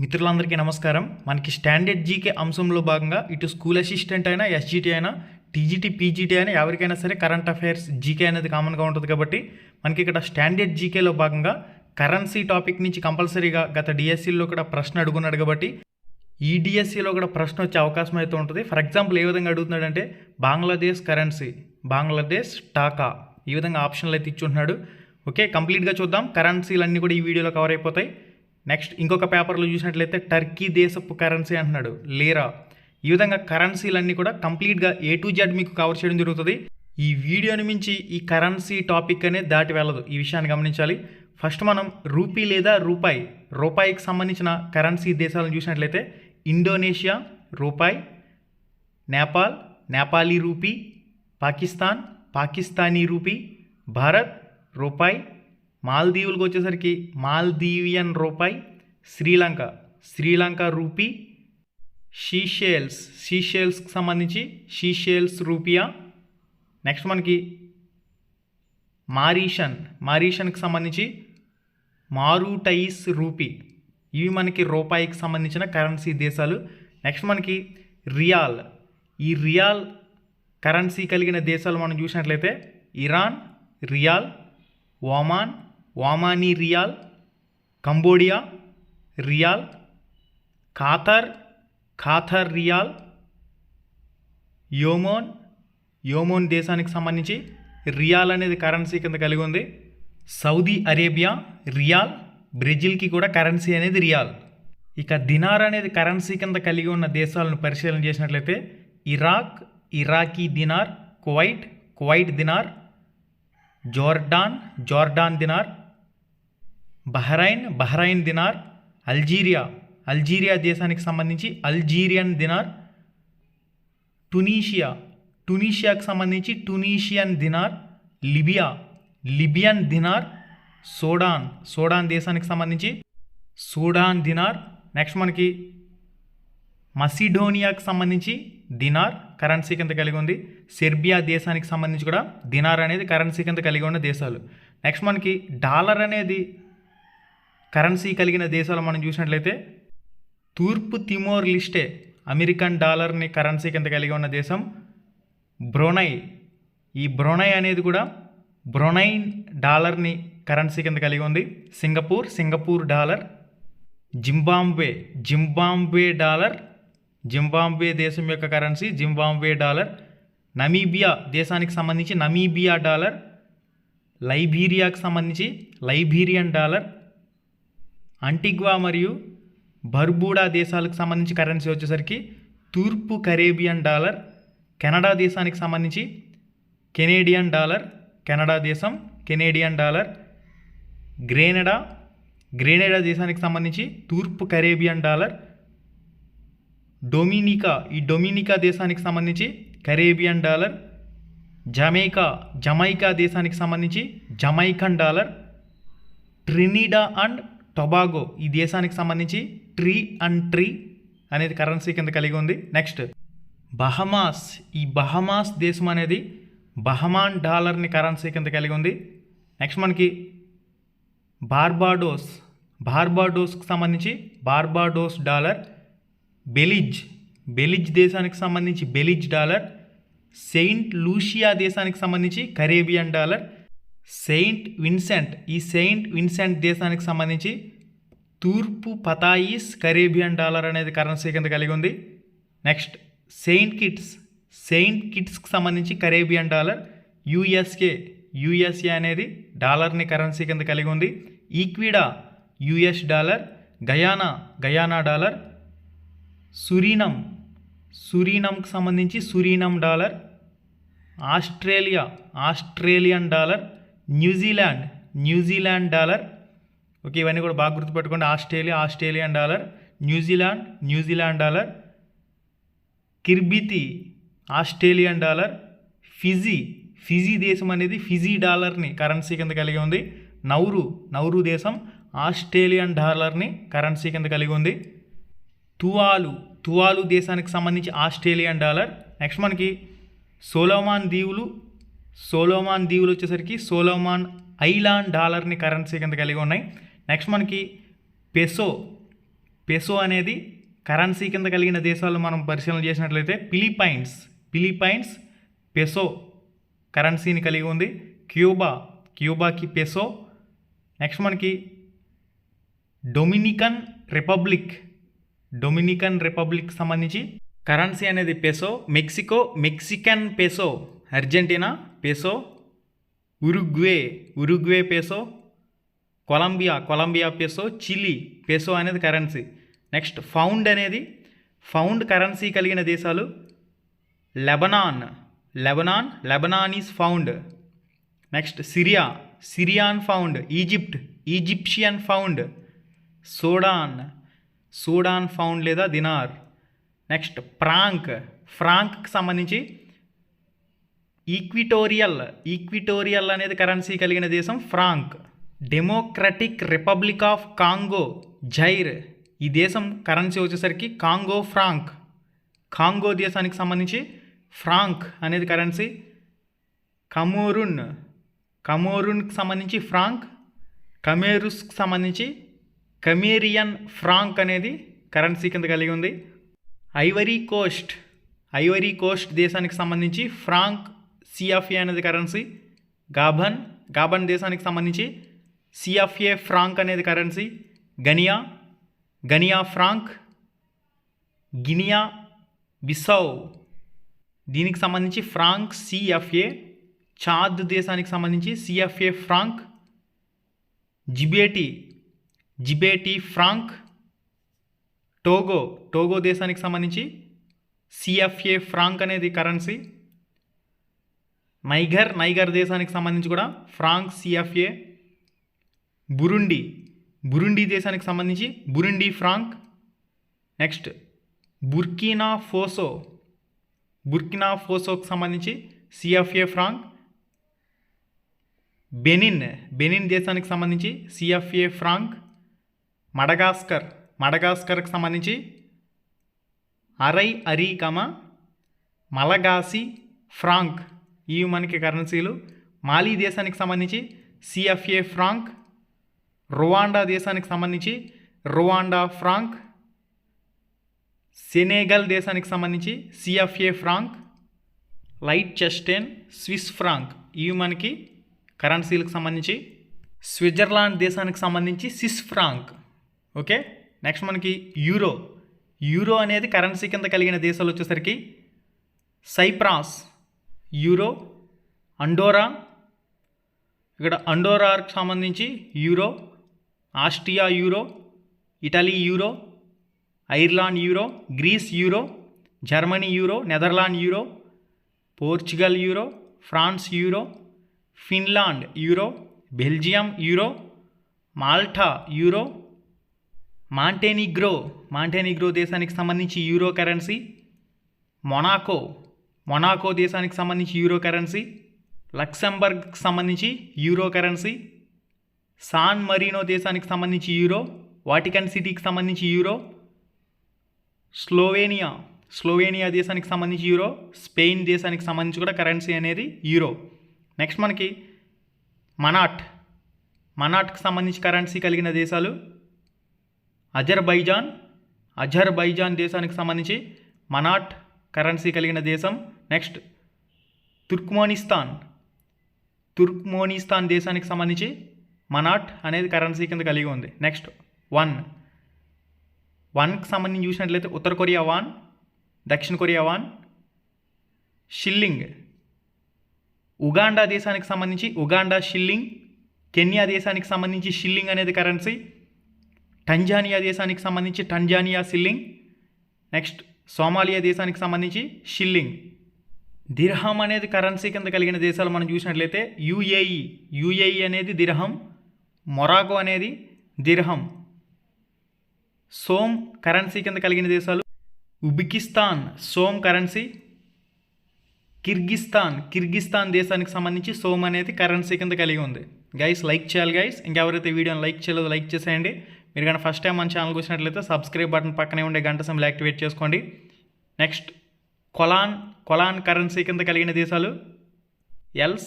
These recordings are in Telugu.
మిత్రులందరికీ నమస్కారం. మనకి స్టాండర్డ్ జీకే అంశంలో భాగంగా ఇటు స్కూల్ అసిస్టెంట్ అయినా, ఎస్జిటి అయినా, టీజీటీ, పీజీటీ అయినా ఎవరికైనా సరే కరెంట్ అఫైర్స్ జీకే అనేది కామన్గా ఉంటుంది కాబట్టి మనకి ఇక్కడ స్టాండర్డ్ జీకేలో భాగంగా కరెన్సీ టాపిక్ నుంచి కంపల్సరీగా గత డిఎస్సిలో కూడా ప్రశ్న అడుగున్నాడు కాబట్టి ఈ డిఎస్సిలో కూడా ప్రశ్న వచ్చే అవకాశం అయితే ఉంటుంది. ఫర్ ఎగ్జాంపుల్ ఏ విధంగా అడుగుతున్నాడంటే బంగ్లాదేశ్ కరెన్సీ, బంగ్లాదేశ్ టాకా, ఈ విధంగా ఆప్షన్లు అయితే ఇచ్చుంటున్నాడు. ఓకే, కంప్లీట్గా చూద్దాం. కరెన్సీలన్నీ కూడా ఈ వీడియోలో కవర్ అయిపోతాయి. నెక్స్ట్ ఇంకొక పేపర్లో చూసినట్లయితే టర్కీ దేశపు కరెన్సీ అంటున్నాడు, లీరా. ఈ విధంగా కరెన్సీలన్నీ కూడా కంప్లీట్గా A to Z మీకు కవర్ చేయడం జరుగుతుంది. ఈ వీడియోని మించి ఈ కరెన్సీ టాపిక్ అనేది దాటి వెళ్ళదు, ఈ విషయాన్ని గమనించాలి. ఫస్ట్ మనం రూపీ లేదా రూపాయికి సంబంధించిన కరెన్సీ దేశాలను చూసినట్లయితే ఇండోనేషియా రూపాయి, నేపాల్ నేపాలీ రూపీ, పాకిస్తాన్ పాకిస్తానీ రూపీ, భారత్ రూపాయి, మాల్దీవులకు వచ్చేసరికి మాల్దీవియన్ రూపాయి, శ్రీలంక రూపీ, సీషెల్స్కి సంబంధించి సీషెల్స్ రూపియా. నెక్స్ట్ మనకి మారీషన్కి సంబంధించి మారుటైస్ రూపీ. ఇవి మనకి రూపాయికి సంబంధించిన కరెన్సీ దేశాలు. నెక్స్ట్ మనకి రియాల్. ఈ రియాల్ కరెన్సీ కలిగిన దేశాలు మనం చూసినట్లయితే Iran rial, Omani rial, Cambodia rial, Qatar rial, Yemen దేశానికి సంబంధించి రియాల్ అనేది కరెన్సీ కింద కలిగి ఉంది. సౌదీ అరేబియా రియాల్, బ్రెజిల్కి కూడా కరెన్సీ అనేది రియాల్. ఇక దినార్ అనేది కరెన్సీ కింద కలిగి ఉన్న దేశాలను పరిశీలన చేసినట్లయితే Iraqi dinar, Kuwait dinar, Jordan dinar, Bahrain dinar, Algeria దేశానికి సంబంధించి అల్జీరియన్ దినార్, టునీషియాకి సంబంధించి టునీషియన్ దినార్, లిబియన్ దినార్, సూడాన్ దేశానికి సంబంధించి సూడాన్ దినార్. నెక్స్ట్ మనకి మసిడోనియాకి సంబంధించి దినార్ కరెన్సీ కింద కలిగి ఉంది. సెర్బియా దేశానికి సంబంధించి కూడా దినార్ అనేది కరెన్సీ కింద కలిగి ఉన్న దేశాలు. నెక్స్ట్ మనకి డాలర్ అనేది కరెన్సీ కలిగిన దేశాలు మనం చూసినట్లయితే తూర్పు తిమోర్ లిస్టే అమెరికన్ డాలర్ని కరెన్సీ కింద కలిగి ఉన్న దేశం బ్రూనై. ఈ బ్రూనై అనేది కూడా బ్రూనైన్ డాలర్ని కరెన్సీ కింద కలిగి ఉంది. Singapore dollar, Zimbabwe dollar, Zimbabwe దేశం యొక్క కరెన్సీ జింబాబ్వే డాలర్. నమీబియా దేశానికి సంబంధించి నమీబియా డాలర్, లైబీరియాకి సంబంధించి లైబీరియన్ డాలర్, అంటిగ్వా మరియు బర్బూడా దేశాలకు సంబంధించి కరెన్సీ వచ్చేసరికి తూర్పు కరేబియన్ డాలర్. కెనడా దేశానికి సంబంధించి కెనేడియన్ డాలర్, కెనడా దేశం కెనేడియన్ డాలర్. గ్రేనడా దేశానికి సంబంధించి తూర్పు కరేబియన్ డాలర్. డొమినికా దేశానికి సంబంధించి కరేబియన్ డాలర్. జమైకా దేశానికి సంబంధించి జమైకన్ డాలర్. ట్రినిడా అండ్ టొబాగో ఈ దేశానికి సంబంధించి ట్రీ అనేది కరెన్సీ కింద కలిగి ఉంది. Next Bahamas. ఈ బహమాస్ దేశం అనేది బహమాన్ డాలర్ని కరెన్సీ కింద కలిగి ఉంది. నెక్స్ట్ మనకి బార్బాడోస్కి సంబంధించి బార్బాడోస్ డాలర్. బెలిజ్ దేశానికి సంబంధించి బెలిజ్ డాలర్. సెయింట్ లూషియా దేశానికి సంబంధించి కరేబియన్ డాలర్. ఈ సెయింట్ విన్సెంట్ దేశానికి సంబంధించి తూర్పు పతాయిస్ కరేబియన్ డాలర్ అనేది కరెన్సీ కింద కలిగి ఉంది. నెక్స్ట్ సెయింట్ కిట్స్కి సంబంధించి కరేబియన్ డాలర్. యుఎస్ఏ అనేది డాలర్ని కరెన్సీ కింద కలిగి ఉంది. Ecuador US dollar. Guyana dollar. సురీనంకి సంబంధించి Suriname dollar. Australian dollar. New Zealand dollar. Okay, ఇవన్నీ కూడా బాగా గుర్తుపెట్టుకోండి. Australian dollar, New Zealand dollar. Kiribati Australian dollar. Fiji దేశం అనేది ఫిజీ డాలర్ని కరెన్సీ కింద కలిగి ఉంది. నౌరు దేశం ఆస్ట్రేలియన్ డాలర్ని కరెన్సీ కింద కలిగి ఉంది. తువాలు దేశానికి సంబంధించి ఆస్ట్రేలియన్ డాలర్. నెక్స్ట్ మనకి సోలోమాన్ దీవులు వచ్చేసరికి సోలోమాన్ ఐలాండ్ డాలర్ని కరెన్సీ కింద కలిగి ఉన్నాయి. నెక్స్ట్ మనకి పెసో అనేది కరెన్సీ కింద కలిగిన దేశాలు మనం పరిశీలన చేసినట్లయితే ఫిలిప్పైన్స్ పెసో కరెన్సీని కలిగి ఉంది. క్యూబాకి పెసో. నెక్స్ట్ మనకి డొమినికన్ రిపబ్లిక్ సంబంధించి కరెన్సీ అనేది peso. Mexican peso. Argentina peso. Uruguay peso. Colombia peso. Chile peso అనేది కరెన్సీ. నెక్స్ట్ ఫౌండ్ కరెన్సీ కలిగిన దేశాలు Lebanon is pound. Next Syrian pound. Egyptian pound. Sudan pound లేదా దినార్. నెక్స్ట్ ఫ్రాంక్కి సంబంధించి ఈక్విటోరియల్ అనేది కరెన్సీ కలిగిన దేశం franc. Democratic Republic of Congo Zaire, ఈ దేశం కరెన్సీ వచ్చేసరికి కాంగో దేశానికి సంబంధించి ఫ్రాంక్ అనేది కరెన్సీ. కమోరున్కి సంబంధించి ఫ్రాంక్. కమేరుస్కి సంబంధించి కమేరియన్ ఫ్రాంక్ అనేది కరెన్సీ కింద కలిగి ఉంది. ఐవరీ కోస్ట్ దేశానికి సంబంధించి ఫ్రాంక్ సిఎఫ్ఏ అనేది కరెన్సీ. గాబన్ దేశానికి సంబంధించి సిఎఫ్ఏ ఫ్రాంక్ అనేది కరెన్సీ. Guinea franc. గినియా బిసౌ దీనికి సంబంధించి ఫ్రాంక్ సిఎఫ్ఏ. చాద్ దేశానికి సంబంధించి CFA franc. Djibouti franc. Togo దేశానికి సంబంధించి సిఎఫ్ఏ ఫ్రాంక్ అనేది కరెన్సీ. నైగర్ దేశానికి సంబంధించి కూడా ఫ్రాంక్ సిఎఫ్ఏ. బురుండి దేశానికి సంబంధించి బురుండి ఫ్రాంక్. నెక్స్ట్ బుర్కినా ఫోసోకి సంబంధించి సిఎఫ్ఏ ఫ్రాంక్. బెనిన్ దేశానికి సంబంధించి సిఎఫ్ఏ ఫ్రాంక్. మడగాస్కర్కి సంబంధించి మలగాసి ఫ్రాంక్, ఇవి మనకి కరెన్సీలు. మాలీ దేశానికి సంబంధించి సిఎఫ్ఏ ఫ్రాంక్. రువాండా దేశానికి సంబంధించి రువాండా ఫ్రాంక్. సెనెగల్ దేశానికి సంబంధించి CFA franc. Liechtenstein Swiss franc, ఇవి మనకి కరెన్సీలకు సంబంధించి. స్విట్జర్లాండ్ దేశానికి సంబంధించి స్విస్ ఫ్రాంక్. ఓకే, నెక్స్ట్ మనకి యూరో అనేది కరెన్సీ కింద కలిగిన దేశాలు వచ్చేసరికి సైప్రాస్ యూరో. అండోరాకి సంబంధించి euro. Austria euro. Italy euro. Ireland euro. Greece euro. Germany euro. Netherland euro. Portugal euro. France euro. Finland euro. Belgium euro. Malta euro. Montenegro దేశానికి సంబంధించి యూరో కరెన్సీ. మొనాకో దేశానికి సంబంధించి యూరో కరెన్సీ. లక్సెంబర్గ్కి సంబంధించి యూరో కరెన్సీ. సాన్ మరీనో దేశానికి సంబంధించి యూరో. వాటికన్ సిటీకి సంబంధించి యూరో. స్లోవేనియా దేశానికి సంబంధించి యూరో. స్పెయిన్ దేశానికి సంబంధించి కూడా కరెన్సీ అనేది యూరో. నెక్స్ట్ మనకి మనాట్కి సంబంధించి కరెన్సీ కలిగిన దేశాలు అజర్బైజాన్ దేశానికి సంబంధించి మనాట్ కరెన్సీ కలిగిన దేశం. నెక్స్ట్ తుర్క్మోనిస్తాన్ దేశానికి సంబంధించి మనాట్ అనేది కరెన్సీ కింద కలిగి ఉంది. నెక్స్ట్ వన్కి సంబంధించి చూసినట్లయితే ఉత్తర కొరియా వాన్. దక్షిణ కొరియా వాన్. షిల్లింగ్ ఉగాండా దేశానికి సంబంధించి ఉగాండా షిల్లింగ్. కెన్యా దేశానికి సంబంధించి షిల్లింగ్ అనేది కరెన్సీ. టంజానియా దేశానికి సంబంధించి టంజానియా షిల్లింగ్. నెక్స్ట్ సోమాలియా దేశానికి సంబంధించి షిల్లింగ్. దిర్హం అనేది కరెన్సీ కింద కలిగిన దేశాలు మనం చూసినట్లయితే యుఏఈ అనేది దిర్హం. మొరాకో అనేది దిర్హం. సోమ్ కరెన్సీ కింద కలిగిన దేశాలు ఉజ్బెకిస్తాన్ సోమ్ కరెన్సీ. కిర్గిస్తాన్ దేశానికి సంబంధించి సోమ్ అనేది కరెన్సీ కింద కలిగి ఉంది. గైస్ లైక్ చేయాలి గైస్. ఇంకెవరైతే వీడియోని లైక్ చేయలేదో లైక్ చేసేయండి. మీరు కానీ ఫస్ట్ టైం మన ఛానల్ చూసినట్లయితే సబ్స్క్రైబ్ బటన్ పక్కనే ఉండే గంట సింబల్ యాక్టివేట్ చేసుకోండి. నెక్స్ట్ కొలాన్ కరెన్సీ కింద కలిగిన దేశాలు ఎల్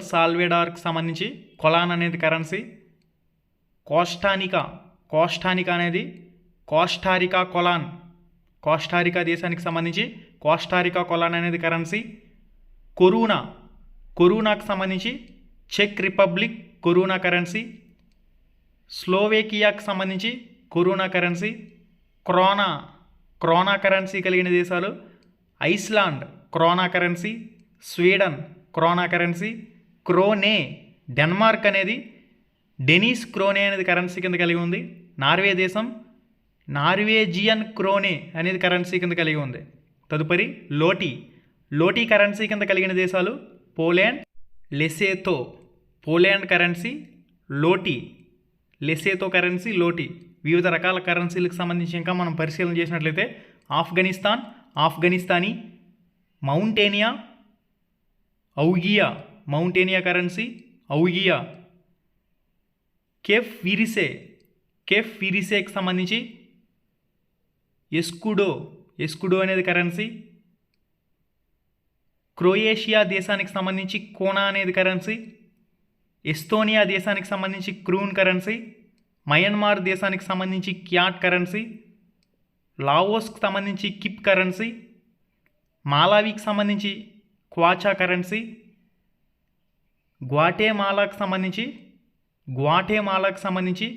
సాల్వేడార్కి సంబంధించి కొలాన్ అనేది కరెన్సీ. కోస్టానికా అనేది కోస్టారికా కొలాన్, కోస్టారికా దేశానికి సంబంధించి కోస్టారికా కొలాన్ అనేది కరెన్సీ. కొరూనాకు సంబంధించి చెక్ రిపబ్లిక్ కొరూనా కరెన్సీ. స్లోవేకియాకు సంబంధించి కొరూనా కరెన్సీ. క్రోనా కరెన్సీ కలిగిన దేశాలు Iceland krona currency, Sweden krona currency, krone Denmark అనేది డెనిస్ క్రోనే అనేది కరెన్సీ కింద కలిగి ఉంది. నార్వే దేశం నార్వేజియన్ క్రోనే అనేది కరెన్సీ కింద కలిగి ఉంది. తదుపరి లోటీ కరెన్సీ కింద కలిగిన దేశాలు Poland, Lesotho. Poland currency loti, Lesotho currency loti. వివిధ రకాల కరెన్సీలకు సంబంధించి ఇంకా మనం పరిశీలన చేసినట్లయితే ఆఫ్ఘనిస్తానీ, మౌంటేనియా కరెన్సీ ఔగియా. కేఫ్ విరిసేకి సంబంధించి ఎస్కుడో అనేది కరెన్సీ. క్రొయేషియా దేశానికి సంబంధించి కోనా అనేది కరెన్సీ. ఎస్తోనియా దేశానికి సంబంధించి క్రూన్ కరెన్సీ. మయన్మార్ దేశానికి సంబంధించి క్యాట్ కరెన్సీ. లావోస్కి సంబంధించి కిప్ కరెన్సీ. మాలావికి సంబంధించి క్వాచా కరెన్సీ. గ్వాటేమాలాకు సంబంధించి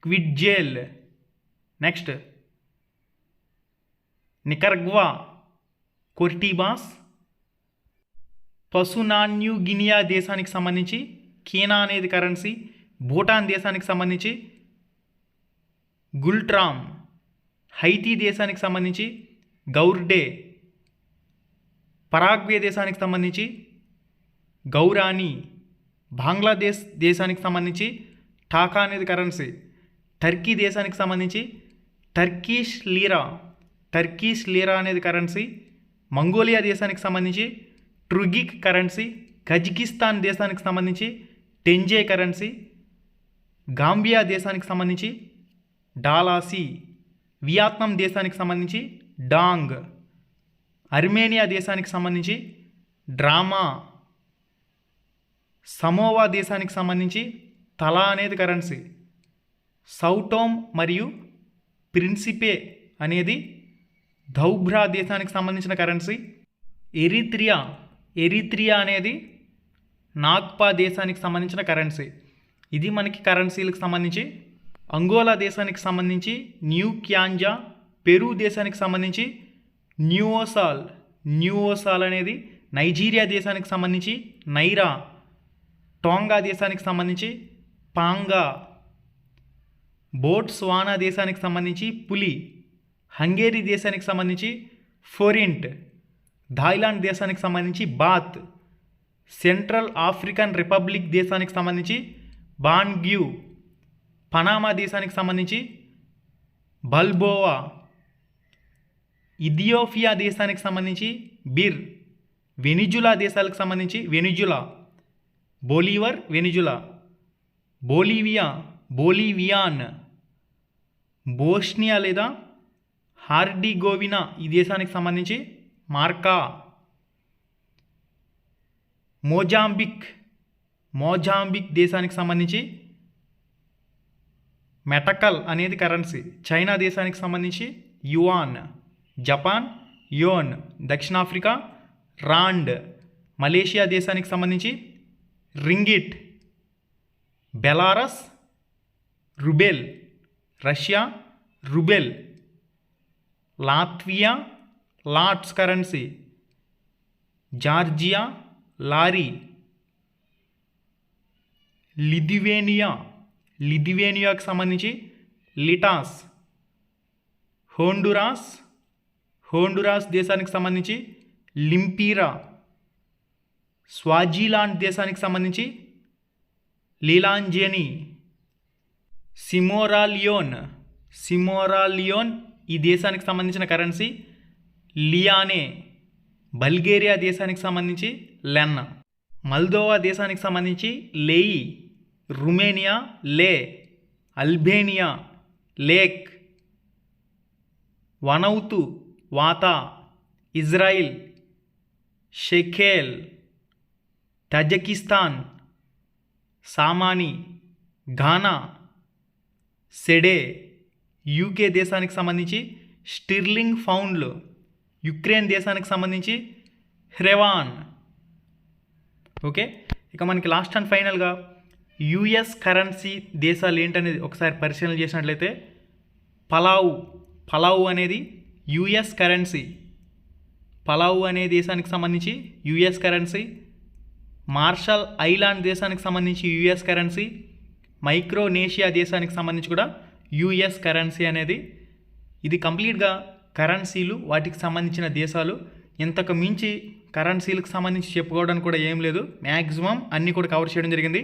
క్విడ్జేల్. నెక్స్ట్ నికర్గ్వా కొర్టిబాస్. పసునాన్యూ గినియా దేశానికి సంబంధించి కీనా అనేది కరెన్సీ. భూటాన్ దేశానికి సంబంధించి గుల్ట్రామ్. హైతీ దేశానికి సంబంధించి గౌర్డే. పరాగ్వే దేశానికి సంబంధించి గౌరానీ. బంగ్లాదేశ్ దేశానికి సంబంధించి టాకా అనేది కరెన్సీ. టర్కీ దేశానికి సంబంధించి టర్కీష్ లీరా అనేది కరెన్సీ. మంగోలియా దేశానికి సంబంధించి ట్రుగిక్ కరెన్సీ. కజకిస్తాన్ దేశానికి సంబంధించి టెంజే కరెన్సీ. గాంబియా దేశానికి సంబంధించి డాలాసీ. వియత్నాం దేశానికి సంబంధించి డాంగ్. అర్మేనియా దేశానికి సంబంధించి డ్రామా. సమోవా దేశానికి సంబంధించి తలా అనేది కరెన్సీ. సౌటోమ్ మరియు ప్రిన్సిపే అనేది దౌబ్రా దేశానికి సంబంధించిన కరెన్సీ. ఎరిత్రియా అనేది నాగ్పా దేశానికి సంబంధించిన కరెన్సీ. ఇది మనకి కరెన్సీలకు సంబంధించి. అంగోలా దేశానికి సంబంధించి న్యూ క్యాంజా. పెరూ దేశానికి సంబంధించి న్యూఓసాల్ అనేది. నైజీరియా దేశానికి సంబంధించి నైరా. టోంగా దేశానికి సంబంధించి పాంగా. బోట్స్వానా దేశానికి సంబంధించి పులి. హంగేరీ దేశానికి సంబంధించి ఫోరింట్. థాయిలాండ్ దేశానికి సంబంధించి బాత్. సెంట్రల్ ఆఫ్రికన్ రిపబ్లిక్ దేశానికి సంబంధించి బాన్గ్యూ. పనామా దేశానికి సంబంధించి బల్బోవా. ఇథియోపియా దేశానికి సంబంధించి బిర్. వెనిజులా దేశాలకు సంబంధించి బొలీవర్ వెనిజులా. బోలివియాన్. బోస్నియా లేదా హార్డిగోవినా ఈ దేశానికి సంబంధించి మార్కా. మోజాంబిక్ దేశానికి సంబంధించి మెటకల్ అనేది కరెన్సీ. చైనా దేశానికి సంబంధించి యువాన్. జపాన్ యోన్. దక్షిణాఫ్రికా రాండ్. మలేషియా దేశానికి సంబంధించి ringgit. Belarus rouble. Russia rouble. Latvia lats currency. Georgia lari. లిథువేనియాకు సంబంధించి లిటాస్. హోండురాస్ దేశానికి సంబంధించి లింపీరా. స్వాజిలాండ్ దేశానికి సంబంధించి లీలాంజేని. సిమోరాలియోన్ ఈ దేశానికి సంబంధించిన కరెన్సీ లియానే. బల్గేరియా దేశానికి సంబంధించి లెన్. మల్దోవా దేశానికి సంబంధించి lei. Romania leu. Albania lek. Vanuatu vatu. Israel shekel. Tajikistan somoni. Ghana, cedi, UK దేశానికి సంబంధించి స్టిర్లింగ్ పౌండ్లు, యుక్రెయిన్ దేశానికి సంబంధించి హ్రెవాన్. ఓకే, ఇక మనకి లాస్ట్ అండ్ ఫైనల్గా యుఎస్ కరెన్సీ దేశాలు ఏంటనేది ఒకసారి పరిశీలన చేసినట్లయితే పలావు అనేది యుఎస్ కరెన్సీ. పలావు అనే దేశానికి సంబంధించి యుఎస్ కరెన్సీ. మార్షల్ ఐలాండ్ దేశానికి సంబంధించి యుఎస్ కరెన్సీ. మైక్రోనేషియా దేశానికి సంబంధించి కూడా యుఎస్ కరెన్సీ అనేది. ఇది కంప్లీట్గా కరెన్సీలు, వాటికి సంబంధించిన దేశాలు. ఇంతకు మించి కరెన్సీలకు సంబంధించి చెప్పుకోవడానికి కూడా ఏం లేదు. మ్యాక్సిమం అన్నీ కూడా కవర్ చేయడం జరిగింది.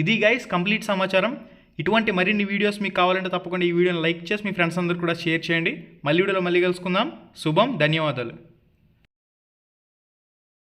ఇది గైస్ కంప్లీట్ సమాచారం. ఇటువంటి మరిన్ని వీడియోస్ మీకు కావాలంటే తప్పకుండా ఈ వీడియోని లైక్ చేసి మీ ఫ్రెండ్స్ అందరూ కూడా షేర్ చేయండి. మళ్ళీ వీడియోలో మళ్ళీ కలుసుకుందాం. శుభం, ధన్యవాదాలు.